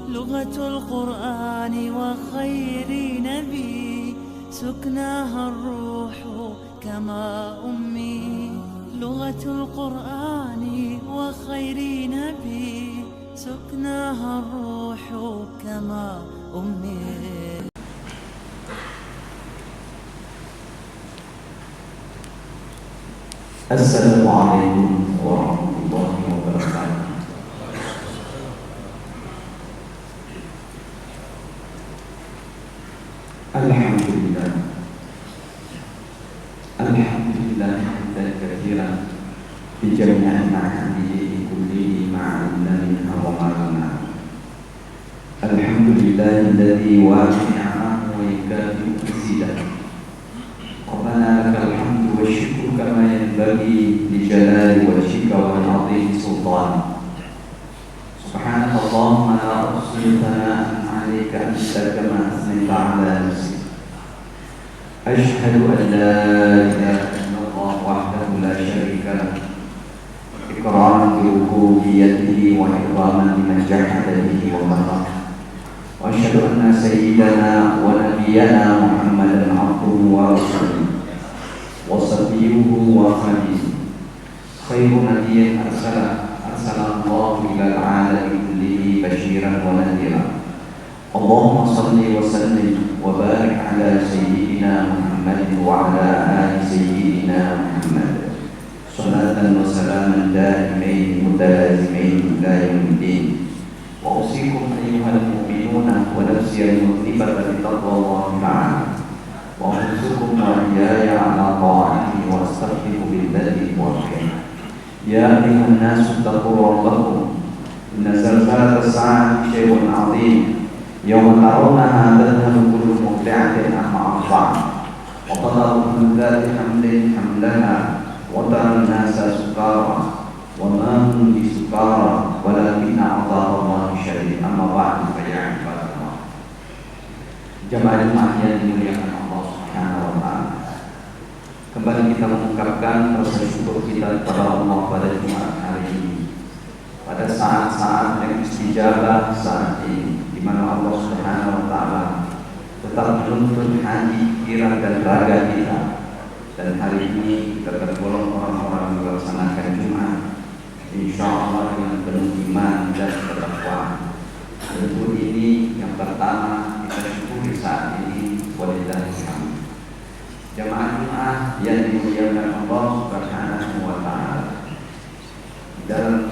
لغة القرآن وخير نبي سكناها الروح كما أمي. لغة القرآن وخير نبي سكناها الروح كما أمي. السلام عليكم ورحمة الله وبركاته. الحمد لله حمدا كثيرا بجميع نعمه كله مع منها ومعنا. الحمد لله الذي واسع نعمه ويكافئ مزيدا. ربنا لك الحمد والشكر كما ينبغي لجلال وجهك وعظيم سلطانك. سبحانك اللهم لا أحصي ثناء عليك أنت كما أثنيت على نفسك. أشهد أن لا إله إلا الله وحده لا شريك له إكراما بربوبيته وإكراما لمن جحد به وكفر. وأشهد أن سيدنا ونبينا محمدا عبده ورسوله وصفيه وخليله خير نبي أرسل الله إلى العالم كله بشيرا ونذيرا. اللهم صل وسلم وبارك على سيدنا محمد وعلى آل سيدنا محمد صلاة وسلاما دائمين متلازمين إلى يوم الدين. وأوصيكم أيها المؤمنون ونفسي المذنبة بتقوى الله تعالى، وأحثكم وإياي على طاعته وأستغفر بالذي هو خير. يا أيها الناس اتقوا ربكم إن زلزلة الساعة شيء عظيم. يوم ترونها تذهل كل مرضعة عما أرضعت وتضع كل ذات حمل حملها وترى الناس سكارى وما هم بسكارى ولكن عذاب الله شديد. أما بعد فيا عباد الله، jemaah yang dimuliakan Allah Subhanahu wa taala, kembali kita mengungkapkan rasa syukur kita kepada Allah pada Jumat hari ini, pada saat-saat yang istijabah saat ini, di mana Allah Subhanahu wa taala tetap menuntun hati, pikiran dan raga kita. Dan hari ini kita tergolong orang-orang yang melaksanakan Jumat insyaallah dengan penuh iman dan ketakwaan. Tentu ini yang pertama kita syukuri saat ini, walillahil hamd. Jamaah Jumat yang dimuliakan Allah Subhanahu wa taala, dalam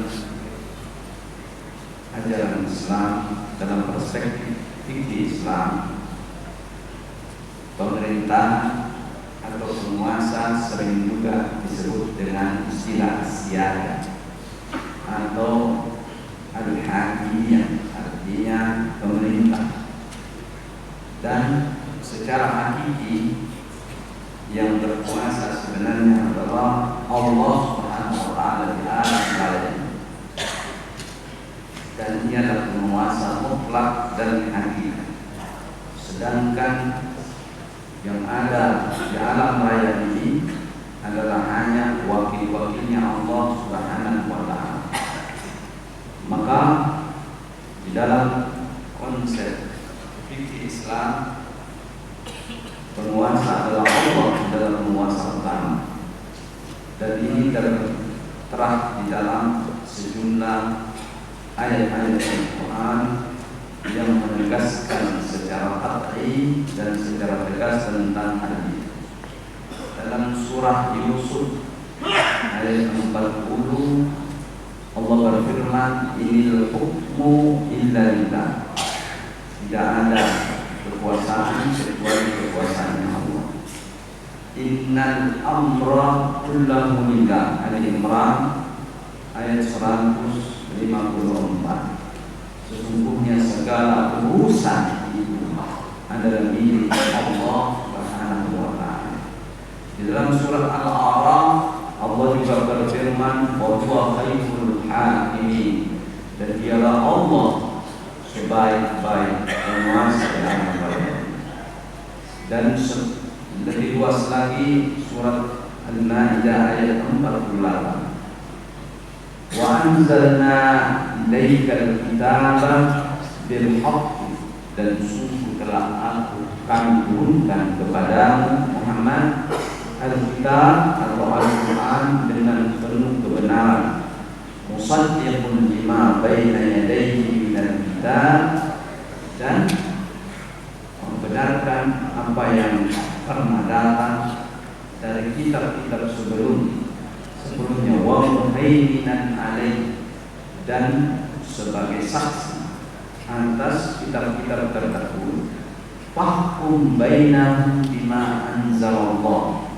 ajaran Islam, dalam perspektif Islam, pemerintah atau penguasa sering juga disebut dengan istilah siaga atau al-hakimiyah, artinya pemerintah. Dan secara hakiki yang berkuasa sebenarnya adalah Allah Subhanahu wa taala di alam raya, dan ia adalah penguasa mutlak dan hakiki. Sedangkan yang ada di alam raya ini adalah hanya wakil-wakilnya Allah Subhanahu wa taala. Maka di dalam konsep fikih Islam, penguasa adalah Allah dalam penguasa utama. Dan ini tertera di dalam sejumlah ayat-ayat Al-Quran yang menegaskan secara qat'i dan secara tegas tentang hal ini. Dalam surah Yusuf ayat 40, Allah berfirman, "Inil hukmu illa lillah." Tidak ada kekuasaan kecuali kekuasaannya Allah. Innal amra kullahu lillah. Al-Imran ayat 154. Sesungguhnya segala urusan itu adalah milik Allah Subhanahu wa taala. Di dalam surat Al-A'raf Allah juga berfirman, "Wa huwa khairul hakimin." Dan dialah Allah sebaik-baik penguasa yang baik. Dan lebih luas lagi surat Al-Maidah ayat 48. Wa anzalna ilaikal kitaba bil bil haqq, dan sungguh telah kami turunkan kepadamu Muhammad Al-Kitab atau Al-Quran dengan penuh kebenaran, musaddiqun lima baina yadayhi minal kitab, dan membenarkan apa yang pernah datang dari kitab-kitab sebelumnya, wa muhaiminan alaih, dan sebagai saksi atas kitab-kitab terdahulu. Fahkum bainahum bima anzalallah,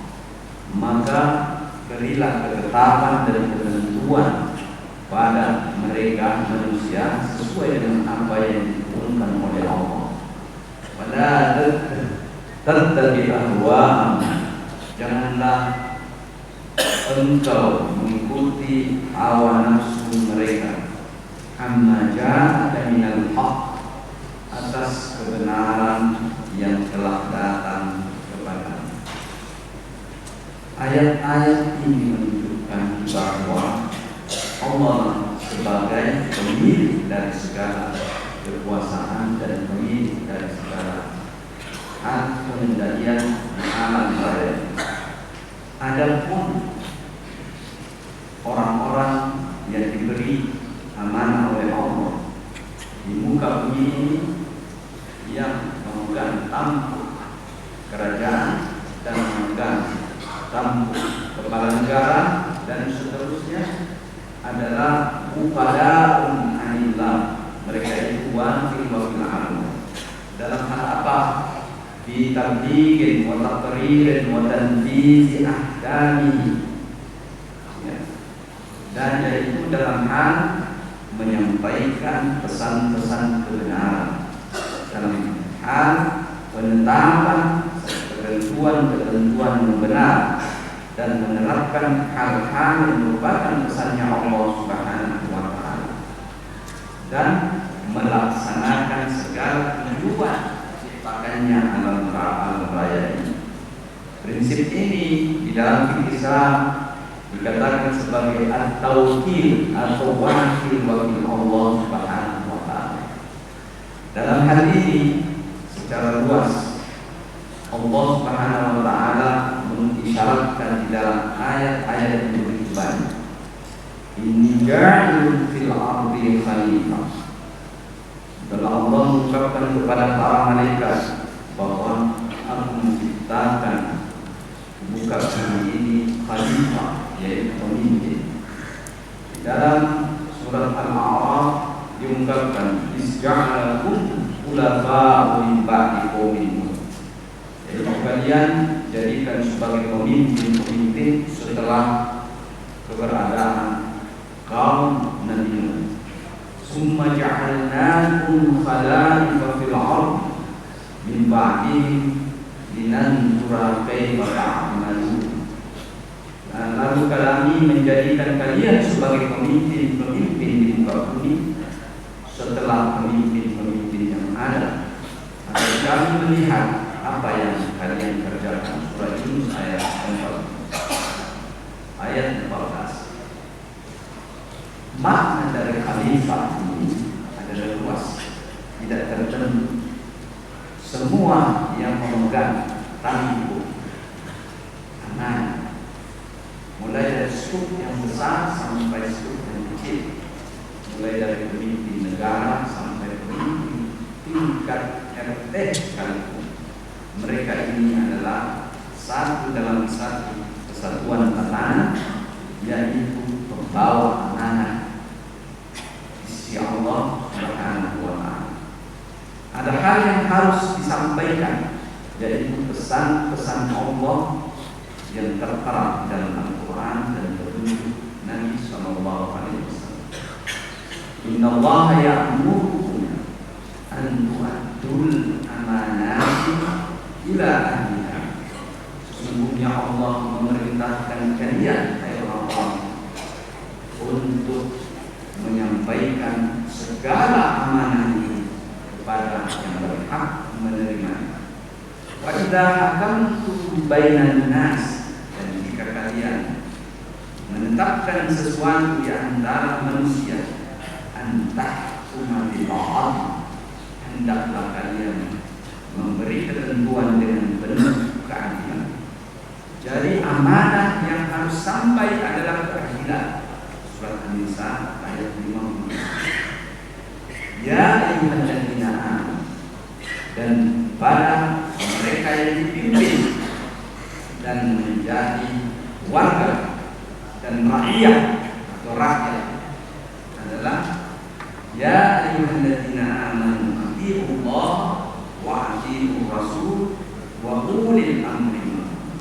maka berilah ketetapan dan ketentuan pada mereka manusia sesuai dengan apa yang diturunkan oleh Allah. Wala tattabi ahwa'ahum, janganlah engkau mengikuti hawa nafsu mereka, amma ja'aka minal haqq, atas kebenaran yang telah datang kepadamu. Ayat-ayat ini menunjukkan bahwa Allah sebagai pemilik dari segala kekuasaan dan pemilik dari segala hak pengendalian di alam raya. Adapun orang-orang yang diberi amanah oleh Allah di muka bumi ini, yang memegang tampuk kerajaan dan memegang tampuk kepala negara dan seterusnya, adalah upada'un anillah. Mereka itu wakil alam. Dalam hal apa? Fi tablighin wa taqririn wa tanfizi ahkami, dan yaitu dalam hal menyampaikan pesan-pesan kebenaran, dalam hal penetapan ketentuan-ketentuan yang benar, dan menerapkan hal-hal yang merupakan pesannya Allah Subhanahu wa Ta'ala, dan melaksanakan segala tujuan ciptakannya alam raya ini. Prinsip ini di dalam Islam dikatakan sebagai at-tawkil atau wakil Allah Subhanahu wa Ta'ala. Dalam hal ini secara luas Allah Subhanahu wa Ta'ala mengisyaratkan di dalam ayat-ayat yang begitu banyak. Inni ja'ilun fil ardi khalifah. Dan Allah mengucapkan kepada para malaikat bahwa aku menciptakan muka bumi ini khalifah, yaitu pemimpin. Di dalam surat Al-A'raf diungkapkan isja'alakum khulafa'u min ba'di qaumin Nuh, yaitu kalian jadikan sebagai pemimpin setelah keberadaan kaum Nabi Nuh. Summa ja'alnakum khala'ifa fil ardh min ba'dihim linanzura kaifa ta'malun. Lalu kami menjadikan kalian sebagai pemimpin di muka bumi setelah pemimpin yang ada, agar kami melihat apa yang kalian kerjakan. Surah Yunus ayat 14. Makna dari khalifah ini adalah luas, tidak tertentu. Semua yang memegang tampuk amanah, mulai dari skup yang besar sampai skup yang kecil, mulai dari pemimpin negara sampai pemimpin tingkat RT sekalipun, mereka ini adalah satu dalam satu kesatuan tatanan, yaitu pembawa amanah sisi Allah Subhanahu wa Ta'ala. Ada hal yang harus disampaikan, yaitu pesan-pesan Allah yang tertera dalam Al-Quran dan petunjuk Nabi Sallallahu Alaihi Wasallam. Inna Allah ya'murukum an tu'addul amanati ila ahliha. Sesungguhnya Allah memerintahkan kalian, hai orang-orang, untuk menyampaikan segala amanah ini kepada yang berhak menerimanya. Wa idza hakamtum bainan nas, dan jika kalian menetapkan sesuatu di antara manusia, antah bil adl, hendaklah kalian memberi ketentuan dengan penuh keadilan. Jadi amanah yang harus sampai adalah keadilan. Surat An-Nisa ayat 50. Ya ayyuhalladzina amanu, dan pada mereka yang dipimpin dan menjadi warga dan rakyat atau rakyat adalah ya ayyuhalladzina amanu atiiullah wa atiiur rasul wa ulil amri minkum.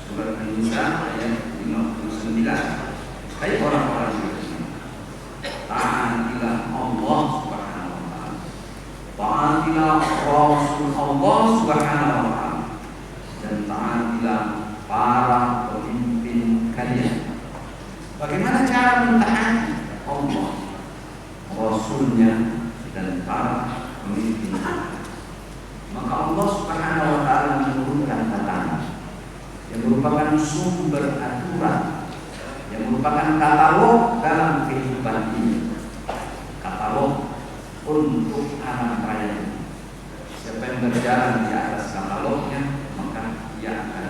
Surat An-Nisa ayat 59. Hai orang-orang yang beriman, taatilah Allah Subhanahu wa taala, taatilah Rasul Allah Subhanahu wa taala, dan taatilah para pemimpin kalian. Bagaimana cara mentaati Allah, Rasulnya, dan para pemimpin? Maka Allah Subhanahu wa taala menurunkan tatanan yang merupakan sumber aturan, yang merupakan katalog dalam kehidupan ini, katalog untuk anak raya. Siapa yang berjalan di atas katalognya, maka dia akan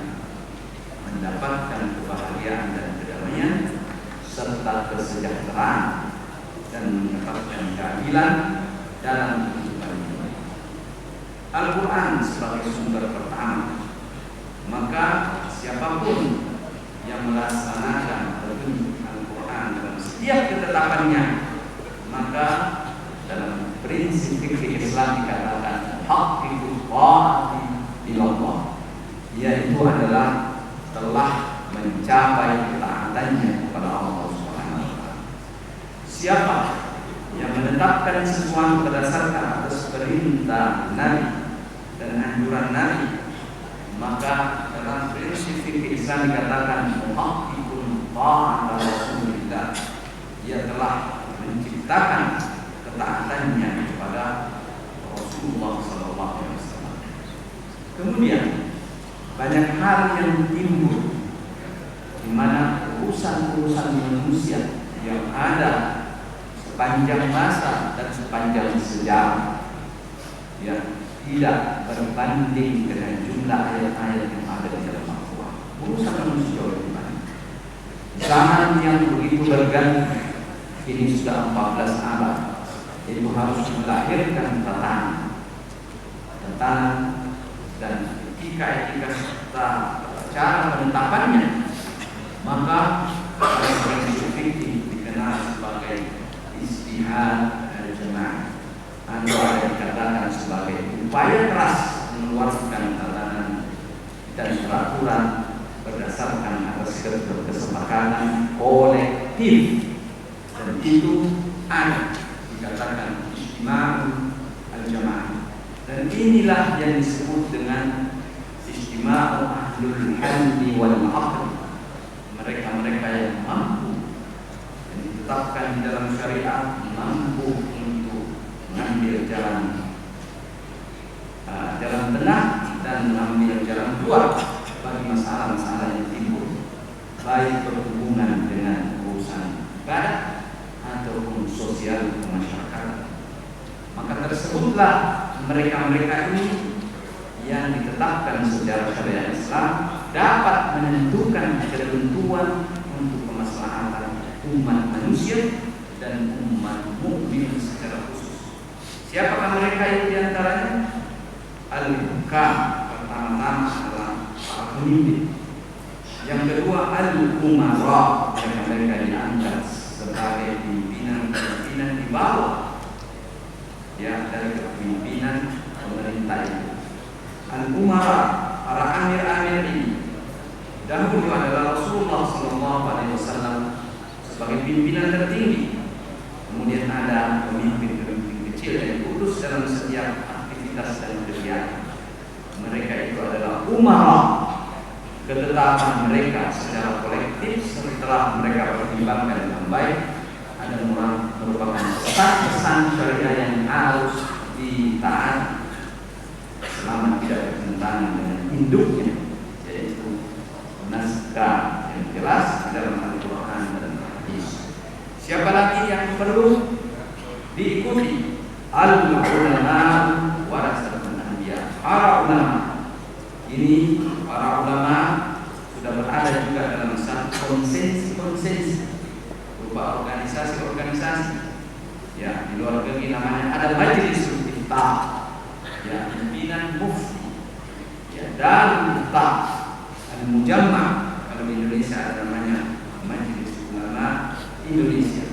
mendapatkan kebahagiaan dan kedamaian serta kesejahteraan dan mendapatkan keadilan dalam kehidupan ini. Al-Quran sebagai sumber pertama, maka siapapun yang melaksanakan petunjuk Al-Quran dalam setiap ketetapannya, maka dalam prinsip fikih Islam dikatakan haqiqul ta'ati ilallah, yaitu adalah telah mencapai ketaatannya kepada Allah Subhanahu wa taala. Siapa yang menetapkan sesuatu berdasarkan atas perintah Nabi dan anjuran Nabi, maka dalam prinsip fikih Islam dikatakan muhaqqiqun ta'ata Rasulillah, ia telah menciptakan ketaatannya kepada Rasulullah SAW. Kemudian banyak hal yang timbul di mana urusan-urusan manusia yang ada sepanjang masa dan sepanjang sejarah yang tidak berbanding dengan jumlah ayat-ayat yang ada di dalam Al-Quran. Urusan manusia bagaimana? Zaman yang begitu berganti, ini sudah 14 abad, itu harus melahirkan tatanan dan etika-etika serta cara penetapannya. Maka dalam prinsip fikih dikenal sebagai ijtihad al-jamaah, atau ada dikatakan sebagai upaya keras mengeluarkan tatanan dan peraturan berdasarkan atas kesepakatan kolektif, dan itu ada dikatakan ijtima'ul al-jamaah. Dan inilah yang disebut dengan ijtima'u ahlul halli wal 'aqd, mereka-mereka yang mampu dan ditetapkan di dalam syariat, mampu untuk mengambil jalan tengah dan mengambil jalan keluar bagi masalah-masalah yang timbul, baik berhubungan dengan urusan ibadah ataupun sosial kemasyarakatan. Maka tersebutlah mereka-mereka ini yang ditetapkan secara syariat Islam dapat menentukan ketentuan untuk kemaslahatan umat manusia dan umat mukmin secara khusus. Siapakah mereka itu diantaranya? Al-Hukam, pertama-tama adalah para pemimpin. Yang kedua Al-Umara, mereka diangkat sebagai pimpinan-pimpinan di bawah, ya, dari kepemimpinan pemerintah itu. Al-Umara, para amir-amir ini dahulu adalah Rasulullah SAW sebagai pimpinan tertinggi. Kemudian ada pemimpin-pemimpin kecil yang kudus dalam setiap aktivitas dan kegiatan. Mereka itu adalah umara. Ketetapan mereka secara kolektif setelah mereka pertimbangkan dengan baik ada merupakan pesan-pesan syariah yang harus ditaati selama tidak bertentangan dengan induknya, yaitu naskah yang jelas di dalam Al-Quran dan Hadis. Siapa lagi yang perlu diikuti Al-ulama warasatul anbiya. Para ulama ini, para ulama sudah berada juga dalam satu konsensi berupa organisasi-organisasi. Ya, di luar negeri namanya ada majelis iftah, ya, pimpinan mufti, ya, dan iftah, al-mujamma. Kalau di Indonesia ada namanya Majelis Ulama Indonesia.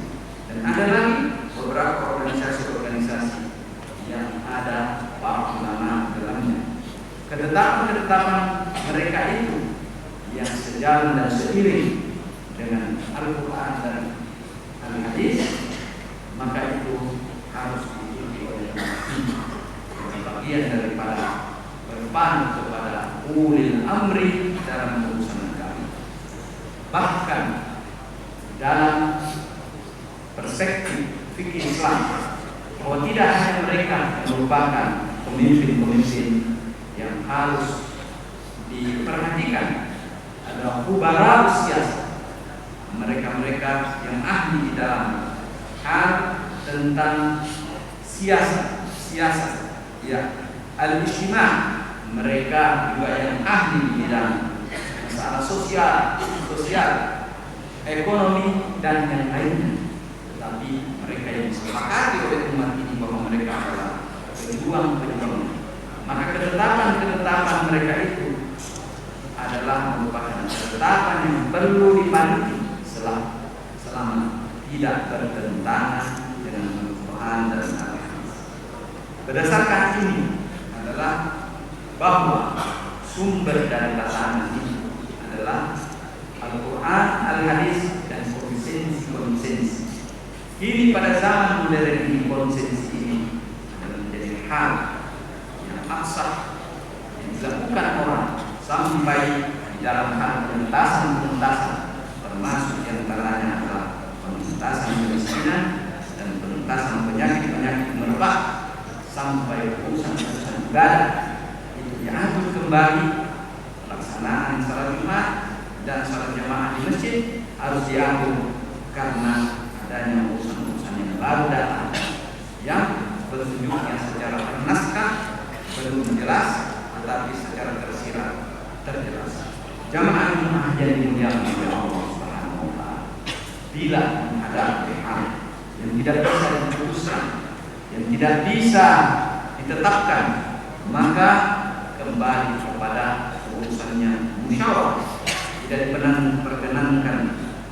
Dan ada lagi beberapa organisasi-organisasi yang ada para ulama dalamnya. Ketetapan-ketetapan mereka itu yang sejalan dan seiring dengan Al-Quran dan Al-Hadis, maka itu harus diikuti oleh umat ini sebagai bagian daripada berpaham kepada ulil amri dalam urusan agama. Bahkan dalam perspektif fikih Islam, bahwa tidak hanya mereka yang merupakan pemimpin-pemimpin yang harus diperhatikan, adalah kubara siasat, mereka-mereka yang ahli di dalam hal tentang siasat, ya, al-ijtima', mereka juga yang ahli di bidang masalah sosial, ekonomi dan yang lainnya. Tetapi mereka yang disepakati oleh umat ini bahwa mereka adalah pejuang. Maka ketetapan mereka itu adalah merupakan ketetapan yang perlu dipatuhi selama tidak bertentangan dengan Al-Quran dan Al-Hadis. Berdasarkan ini adalah bahwa sumber dari tatanan ini adalah Al-Quran, Al-Hadis, dan konsensi. Kini pada zaman modern ini konsensi ini adalah menjadi hal yang abstrak yang dilakukan orang sampai di dalam hal penuntasan, termasuk yang antaranya adalah penuntasan kemiskinan dan penuntasan penyakit merebak, sampai urusan ibadah itu diatur kembali. Pelaksanaan salat Jumat dan salat jamaah di masjid harus diatur karena adanya urusan-urusan yang baru datang yang petunjuknya secara naskah belum jelas, tetapi secara terjelas. Jamaah yang dimuliakan oleh Allah Subhanahu wa taala, bila menghadapi hal yang tidak bisa diputuskan, yang tidak bisa ditetapkan, maka kembali kepada urusannya musyawarah. Tidak diperkenankan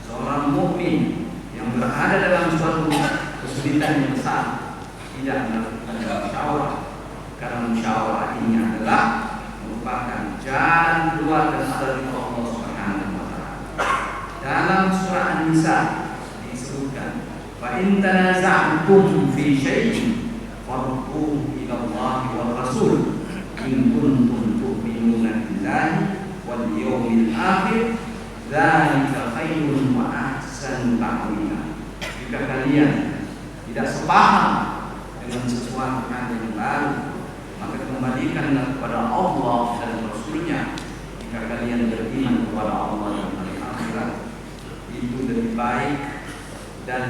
seorang mukmin yang berada dalam suatu kesulitan yang besar tidak melakukan musyawarah, karena musyawarah ini adalah merupakan jalan keluar dan dari Allah Subhanahu wa taala. Dalam surah An-Nisa disebutkan, "Fa in tanaza'tum fi syai'in farudduhu ila Allah wa Rasul in kuntum tu'minuna billahi wal yawmil akhir, dzalika khairun wa ahsanu ta'wila." Jika kalian tidak sepaham dengan sesuatu yang baru, maka kembalikanlah kepada Allah dan Rasulnya. Jika kalian beriman kepada Allah dan hari akhirat, itu lebih baik dan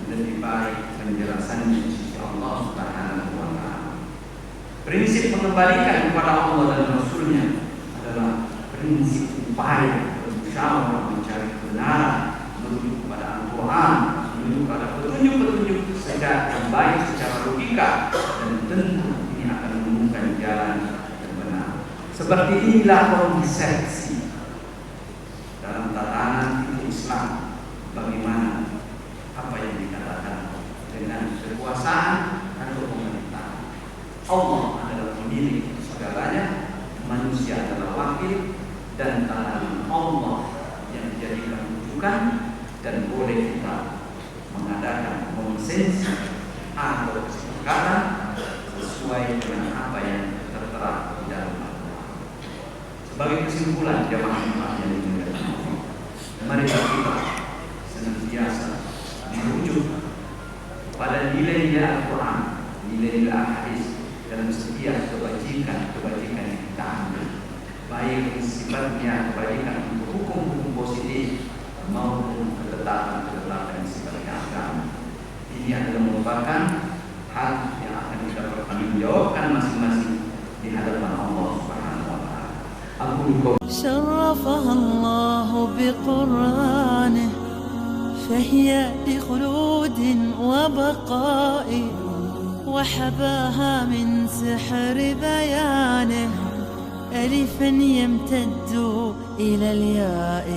lebih baik penjelasannya di sisi Allah Subhanahu wa taala. Prinsip mengembalikan kepada Allah dan Rasulnya adalah prinsip upaya bersama mencari kebenaran, menuju kepada Al-Quran, menuju kepada petunjuk-petunjuk secara yang baik secara logika, dan tentu ini akan menemukan jalan yang benar. Seperti inilah konsepsi dalam tatanan Islam, bagaimana apa yang dikatakan dengan kekuasaan atau pemerintahan. Allah adalah pemilik segalanya, manusia adalah wakil, dan tatanan Allah yang dijadikan rujukan, dan boleh kita mengadakan konsensi atau kesepakatan sesuai dengan apa yang tertera di dalam Al-Quran. Sebagai kesimpulan, jamaah yang dimuliakan Allah, mari kita senantiasa merujuk pada nilai-nilai Al-Quran, nilai-nilai Al-Hadis dalam setiap kebajikan yang kita ambil, baik sifatnya kebajikan untuk hukum-hukum positif maupun ketetapan yang sifatnya agama. Ini adalah merupakan hal yang mempertanggungjawabkan masing-masing di hadapan Allah Subhanahu wa taala. Aku شرفها الله بقرآنه فهي لخلود وبقاء وحباها من سحر بيانه ألفا يمتد إلى الياء